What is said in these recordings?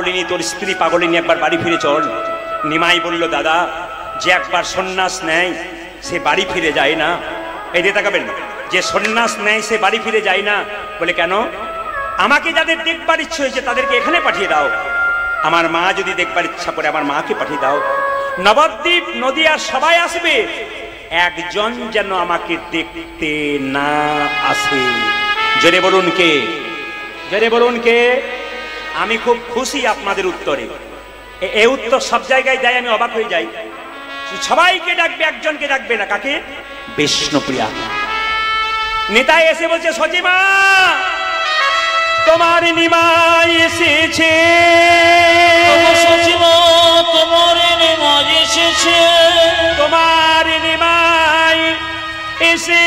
পাগলিনী, তোর স্ত্রী পাগলিনী, একবার বাড়ি ফিরে চল। নিমাই বলল, দাদা, যে একবার সন্ন্যাস নেয় সে বাড়ি ফিরে যায় না। এই দিয়ে তাকাবেন, যে সন্ন্যাস নেয় সে বাড়ি ফিরে যায় না। বলে কেন? আমাকে যাদের দেখবার ইচ্ছে হয়েছে তাদেরকে এখানে পাঠিয়ে দাও। আমার মা যদি দেখবার ইচ্ছা করে আমার মাকে পাঠিয়ে দাও। নবদ্বীপ নদিয়ার সবাই আসবে, একজন যেন আমাকে দেখতে না আসে। জোরে বলুন কে? জোরে বলুন কে? আমি খুব খুশি আপনাদের উত্তরে। এই উত্তর সব জায়গায় দেয়, আমি অবাক হয়ে যাই। সবাইকে ডাকবে, একজনকে ডাকবে না। কাকে? বিষ্ণুপ্রিয়া। নেতাই এসে বলছে, সচিমা তোমার নিমাই এসেছে। সচিমা তোমার নিমাই এসেছে। তোমার নিমাই এসেছে।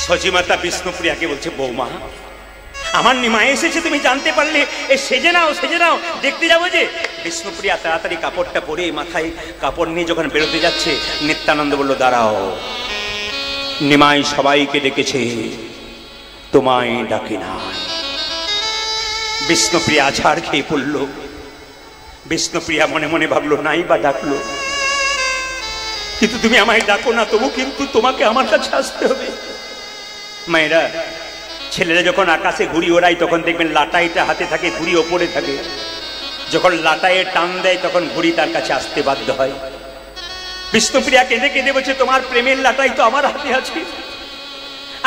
সচিমাতা বিষ্ণুপ্রিয়াকে বলছে, বৌমা আমার নিমাই এসেছে, তুমি জানতে পারলে? এ সেজে নাও, সেজে নাও, দেখতে যাবো যে। বিষ্ণুপ্রিয়া তাড়াতাড়ি কাপড়টা পরে মাথায় কাপড় নিয়ে যখন বেরোতে যাচ্ছে, নিত্যানন্দ বলল, দাঁড়াও, নিমাই সবাইকে ডেকেছে, তোমায় ডাকে না। বিষ্ণুপ্রিয়া আছাড় খেয়ে পড়ল। বিষ্ণুপ্রিয়া মনে মনে ভাবলো, নাই বা ডাকলো, কিন্তু তুমি আমায় ডাকো না, তবু কিন্তু তোমাকে আমার কাছে আসতে হবে। মায়েরা, ছেলেরা যখন আকাশে ঘুড়ি ওড়ায় তখন দেখবেন লাটাইটা হাতে থাকে, ঘুড়ি ওপরে থাকে। যখন লাটাইয়ে টান দেয় তখন ঘুড়ি তার কাছে আসতে বাধ্য হয়। বিষ্ণুপ্রিয়া কেঁদে কেঁদে বলছে, তোমার প্রেমের লাটাই তো আমার হাতে আছে,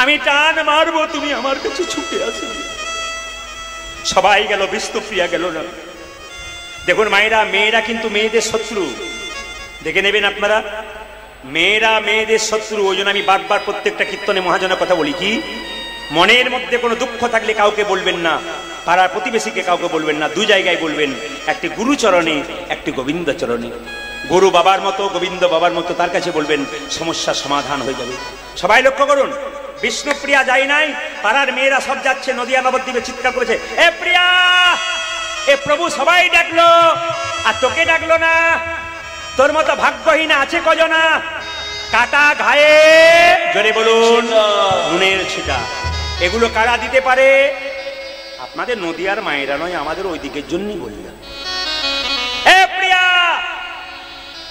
আমি টান মারবো, তুমি আমার কাছে ছুটে আসবে। সবাই গেল, বিষ্ণুপ্রিয়া গেল না। দেখুন মায়েরা, মেয়েরা কিন্তু মেয়েদের শত্রু, দেখে নেবেন আপনারা। মেয়েরা মেয়েদের শত্রু। ওই জন্য আমি বারবার প্রত্যেকটা কীর্তনে মহাজনের কথা বলি, কি মনের মধ্যে কোনো দুঃখ থাকলে কাউকে বলবেন না, পাড়ার প্রতিবেশীকে কাউকে বলবেন না, দু জায়গায় বলবেন, একটি গুরুচরণে, একটি গোবিন্দ চরণে। গুরু বাবার মতো, গোবিন্দ বাবার মতো তার কাছে বলবেন, সমস্যার সমাধান হয়ে যাবে। সবাই লক্ষ্য করুন, বিষ্ণুপ্রিয়া যায় নাই, পাড়ার মেয়েরা সব যাচ্ছে, নদিয়া নবদ্বীপে চিৎকার করেছে, এ প্রিয়া, এ প্রভু সবাই ডাকলো আর তোকে ডাকলো না, তোর মতো ভাগ্যহীন আছে কজনা? কাটা ঘায়ে, জোরে বলুন, নুনের ছিটা। এগুলো কারা দিতে পারে? আপনাদের নদিয়ার মায়েরা নয়, আমাদের ওই দিকের জন্যই বললাম। এ প্রিয়া,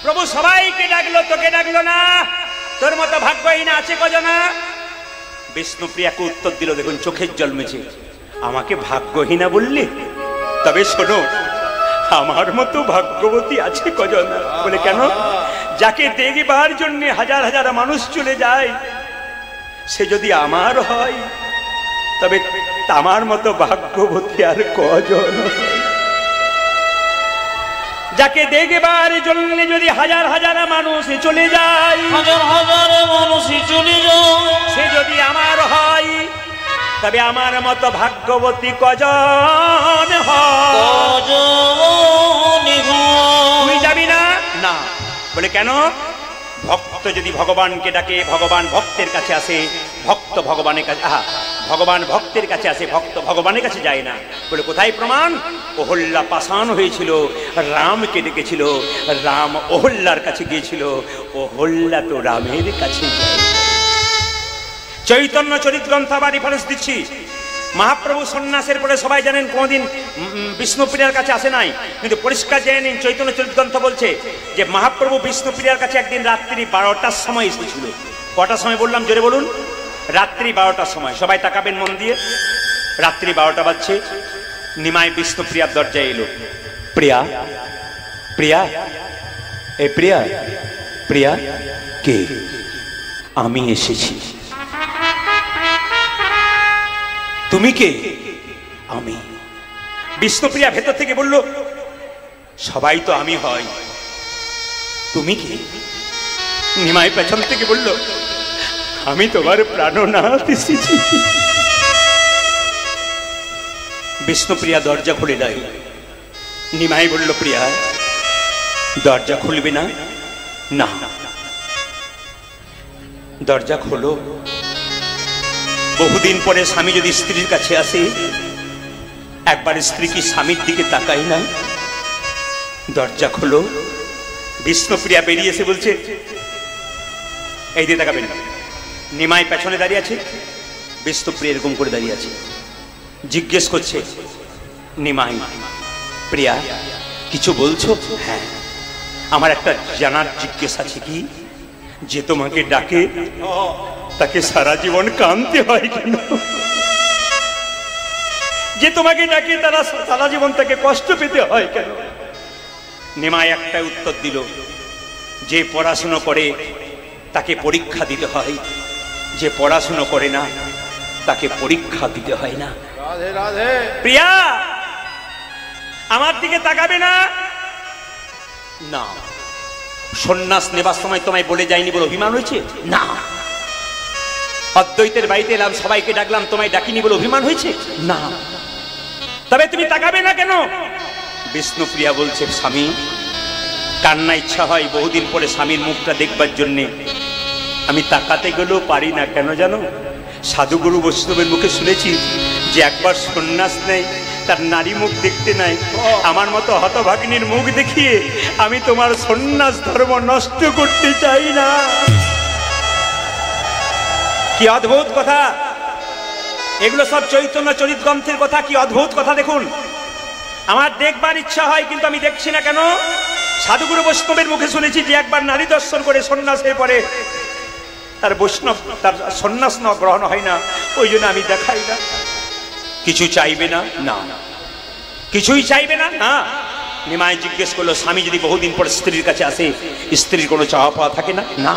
প্রভু সবাইকে ডাকলো, তোকে ডাকলো না, তোর মতো ভাগ্যহীন আছে কজনা? বিষ্ণুপ্রিয়াকে উত্তর দিল, দেখুন চোখের জল মেছে, আমাকে ভাগ্যহীনা বললে? তবে শোনো, আমার মতো ভাগ্যবতী আছে কজনা? বলে কেন? যাকে দেখবার জন্য হাজার হাজার মানুষ চলে যায়, সে যদি আমার হয় তবে আমার মতো ভাগ্যবতী আর কজন? যাকে দেখবার জন্য যদি হাজার হাজার মানুষ চলে যায়, হাজার হাজার মানুষ চলে যায়, সে যদি আমার হয় তবে আমার মতো ভাগ্যবতী কজন হয়? তুই যাবি না? না। বলে কেন? ভক্ত যদি ভগবানকে ডাকে, ভগবান ভক্তের কাছে আসে, ভক্ত ভগবানের কাছে, ভগবান ভক্তের কাছে আসে, ভক্ত ভগবানের কাছে যায় না। বলে কোথায় প্রমাণ? অহল্যা পাষাণ হয়েছিল, রামকে ডেকেছিল, রাম অহল্যার কাছে গিয়েছিল, অহল্যা তো রামের কাছে যায়। চৈতন্য চরিতগ্রন্থ আবার রেফারেন্স দিচ্ছি। মহাপ্রভু সন্ন্যাসের পরে সবাই জানেন কোনদিন বিষ্ণুপ্রিয়ার কাছে আসে নাই, কিন্তু পরিষ্কার জেনে নিন, চৈতন্য চরিতগ্রন্থ বলছে যে মহাপ্রভু বিষ্ণুপ্রিয়ার কাছে একদিন রাত্রি 12টার সময় এসেছিল। কটার সময় বললাম? জোরে বলুন। রাত্রি 12টার সময়। সবাই তাকাবেন মন দিয়ে। রাত্রি 12টা বাজছে, নিমাই বিষ্ণুপ্রিয়ার দরজায় এলো। প্রিয়া, প্রিয়া, এ প্রিয়া, প্রিয়া কে? আমি এসেছি। তুমি কে? আমি। বিষ্ণুপ্রিয়া ভেতর থেকে বলল, সবাই তো আমি হয়, তুমি কে? নিমাই পেছন থেকে বলল, আমি তোমার প্রাণনাথ এসেছি। বিষ্ণুপ্রিয়া দরজা খুলে দেয়। নিমাই বলল, প্রিয়া দরজা খুলবে না? না। দরজা খোলো। বহুদিন পরে স্বামী যদি স্ত্রীর কাছে আসে, একবার স্ত্রী কি স্বামীর দিকে তাকায় না? দরজা খোলো। বিষ্ণুপ্রিয়া বেরিয়ে এসে বলছে, এই দিয়ে তাকাবেন। নিমাই পেছনে দাঁড়িয়ে আছে, বিষ্ণুপ্রিয়া এরকম করে দাঁড়িয়ে আছে। জিজ্ঞেস করছে, নিমাই, প্রিয়া কিছু বলছো? হ্যাঁ, আমার একটা জানার জিজ্ঞেস আছে। কি? যে তোমাকে ডাকে তাকে সারা জীবন কাঁদতে হয় কেন? যে তোমাকে ডাকে তারা সারা জীবন তাকে কষ্ট পেতে হয় কেন? নিমাই একটা উত্তর দিল, যে পড়াশুনো করে তাকে পরীক্ষা দিতে হয়, যে পড়াশুনো করে না তাকে পরীক্ষা দিতে হয় না। রাধে রাধে। প্রিয়া আমার দিকে তাকাবে না? না। সন্ন্যাস নেবার সময় তোমায় বলে যায়নি বলে অভিমান হয়েছে? না। অদ্বৈতের বাড়িতে এলাম, সবাইকে ডাকলাম, তোমায় ডাকিনি বলে অভিমান হয়েছে? না। তবে তুমি তাকাবে না কেন? বিষ্ণুপ্রিয়া বলছে, স্বামী কান্না ইচ্ছা হয় বহুদিন পরে স্বামীর মুখটা দেখবার জন্যে, আমি তাকাতে গেলেও পারি না। কেন জানো? সাধুগুরু বৈষ্ণবের মুখে শুনেছি যে একবার সন্ন্যাস নেয় তার নারী মুখ দেখতে নাই। আমার মতো হতভাগিনীর মুখ দেখিয়ে আমি তোমার সন্ন্যাস ধর্ম নষ্ট করতে চাই না। কি অদ্ভুত কথা! এগুলো সব চৈতন্য চরিত গ্রন্থের কথা। কি অদ্ভুত কথা দেখুন। আমার দেখবার ইচ্ছা হয় কিন্তু আমি দেখছি না কেন? সাধুগুরু বৈষ্ণবের মুখে শুনেছি যে একবার নারী দর্শন করে সন্ন্যাসের পরে তার বৈষ্ণব তার সন্ন্যাস গ্রহণ হয় না, ওই জন্য আমি দেখাই না। কিছু চাইবে না? না। কিছুই চাইবে না? না। নিমাই জিজ্ঞেস করলো, স্বামী যদি বহুদিন পর স্ত্রীর কাছে আসে, স্ত্রীর কোনো চাওয়া পাওয়া থাকে না? না।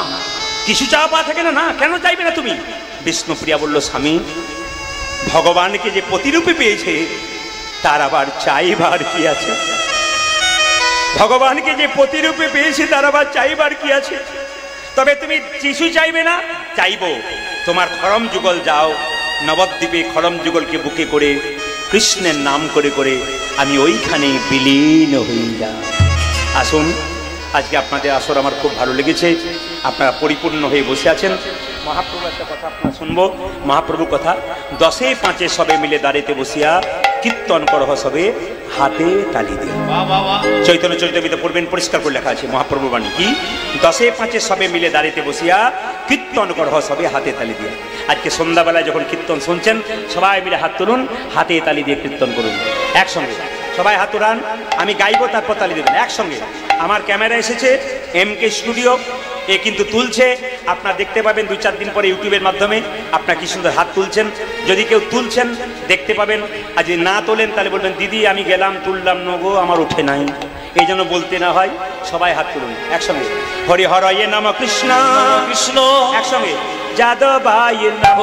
কিছু চাওয়া পাওয়া থাকে না? না। কেন চাইবে না তুমি? বিষ্ণুপ্রিয়া বলল, স্বামী ভগবানকে যে প্রতিরূপে পেয়েছে তার আবার চাইবার কি আছে? ভগবানকে যে প্রতিরূপে পেয়েছে তার আবার চাইবার কি আছে? তবে তুমি কিছু চাইবে না? চাইবো। তোমার খড়ম যুগল যাও, নবদ্বীপে খড়ম যুগলকে বুকে করে কৃষ্ণের নাম করে করে আমি ওইখানে বিলীন হয়ে যাই। আসুন, আজকে আপনাদের আসর আমার খুব ভালো লেগেছে। আপনারা পরিপূর্ণ হয়ে বসে আছেন। মহাপ্রভু একটা কথা আপনারা শুনবো। মহাপ্রভু কথা, 10-5 সবে মিলে দাঁড়িতে বসিয়া কীর্তন করহ সবে হাতে তালি দিয়ে। চৈতন্য চরিতামৃতে পড়বেন, পরিষ্কার করে লেখা আছে মহাপ্রভু বাণী। কি? 10-5 সবে মিলে দাঁড়িতে বসিয়া কীর্তন করহ সবে হাতে তালি দিয়ে। আজকে সন্ধ্যাবেলায় যখন কীর্তন শুনছেন সবাই মিলে হাত তুলুন, হাতে তালি দিয়ে কীর্তন করুন একসঙ্গে। সবাই হাত উঠান, আমি গাইবো, তারপর তালি দেবেন একসঙ্গে। আমার ক্যামেরা এসেছে MK স্টুডিও, এ কিন্তু তুলছে। আপনারা দেখতে পাবেন 2-4 দিন পরে ইউটিউবের মাধ্যমে আপনারা কি সুন্দর হাত তুলছেন। যদি কেউ তুলছেন দেখতে পাবেন, আর যদি না তোলেন তাহলে বলবেন, দিদি আমি গেলাম তুললাম নগো, আমার উঠে নাই। এই জন্য বলতে না হয়, সবাই হাত তুলুন একসঙ্গে। হরি হরয়ে নম কৃষ্ণ কৃষ্ণ, একসঙ্গে যাদবায় নমঃ।